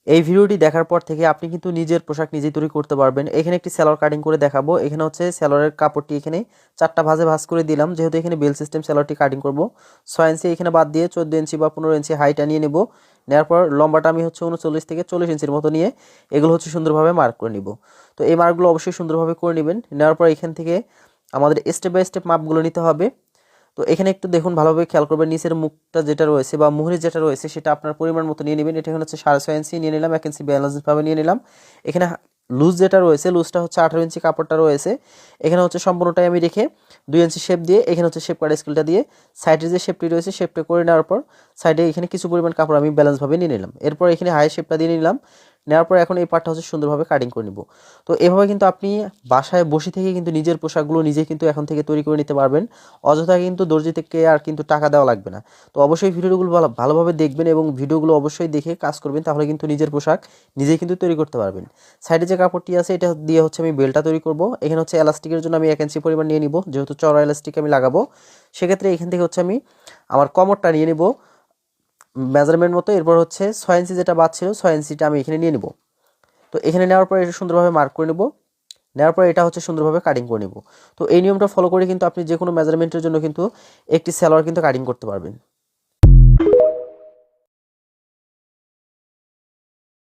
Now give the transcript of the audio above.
এই ভিডিওটি দেখার পর থেকে আপনি কিন্তু নিজের পোশাক নিজেই তৈরি করতে পারবেন। এখানে একটি সেলোয়ার কাটিং করে দেখাবো। এখানে হচ্ছে সেলোয়ারের কাপড়টি এখানে 4টা ভাঁজে ভাঁজ করে দিলাম, যেহেতু এখানে বেল সিস্টেম সেলোয়ারটি কাটিং করব। 6 ইঞ্চি এখানে বাদ দিয়ে 14 ইঞ্চি বা 15 ইঞ্চি হাইটা নিয়ে নেব। নেওয়ার পর লম্বাটা আমি হচ্ছে 39 থেকে 40 ইঞ্চির মতো নিয়ে এগুলো হচ্ছে সুন্দরভাবে মার্ক করে নিব। তো এই মার্কগুলো অবশ্যই সুন্দরভাবে করে নেবেন। নেওয়ার পর এখান থেকে আমাদের স্টেপ বাই স্টেপ মাপগুলো নিতে হবে। তো এখানে একটু দেখুন, ভালোভাবে খেয়াল করবেন, নিচের মুখটা যেটা রয়েছে বা মুহুরি যেটা রয়েছে সেটা আপনার পরিমাণ মতো নিয়ে নেবেন। এটা হচ্ছে 6.5 ইঞ্চি নিয়ে নিলাম, 1 ইঞ্চি ব্যালেন্সভাবে নিয়ে নিলাম। এখানে লুজ যেটা রয়েছে, লুজটা হচ্ছে 18 ইঞ্চি কাপড়টা রয়েছে। এখানে হচ্ছে সম্পূর্ণটাই আমি রেখে 2 ইঞ্চি শেপ দিয়ে এখানে হচ্ছে শেপ কাটা স্কেলটা দিয়ে সাইডে যে শেপটি রয়েছে শেপটা করে নেওয়ার পর সাইডে এখানে কিছু পরিমাণ কাপড় আমি ব্যালেন্সভাবে নিয়ে নিলাম। এরপর এখানে হাই শেপটা দিয়ে নিলাম। নেওয়ার পর এখন এই পার্টটা হচ্ছে সুন্দরভাবে কাটিং করে নিব। তো এভাবে কিন্তু আপনি বাসায় বসে থেকে কিন্তু নিজের পোশাকগুলো নিজে কিন্তু এখন থেকে তৈরি করে নিতে পারবেন। অযথা কিন্তু দর্জি থেকে আর কিন্তু টাকা দেওয়া লাগবে না। তো অবশ্যই ভিডিওগুলো ভালোভাবে দেখবেন এবং ভিডিওগুলো অবশ্যই দেখে কাজ করবেন, তাহলে কিন্তু নিজের পোশাক নিজেই কিন্তু তৈরি করতে পারবেন। সাইডে যে কাপড়টি আছে এটা দিয়ে হচ্ছে আমি বেলটা তৈরি করব। এখানে হচ্ছে এলাস্টিকের জন্য আমি 1 ইঞ্চি পরিমাণ নিয়ে নিব, যেহেতু চড়া এলাস্টিক আমি লাগাবো। সেক্ষেত্রে এখান থেকে হচ্ছে আমি আমার কমরটা নিয়ে নিব মেজারমেন্ট মতো। এরপর হচ্ছে 6 ইঞ্চি যেটা বাদ ছিল 6 ইঞ্চিটা আমি এখানে নিয়ে নিব। তো এখানে নেওয়ার পর এটা সুন্দরভাবে মার্ক করে নেব। নেওয়ার পর এটা হচ্ছে সুন্দরভাবে কাটিং করে নেব। তো এই নিয়মটা ফলো করে কিন্তু আপনি যে কোনো মেজারমেন্টের জন্য কিন্তু একটি সালোয়ার কিন্তু কাটিং করতে পারবেন।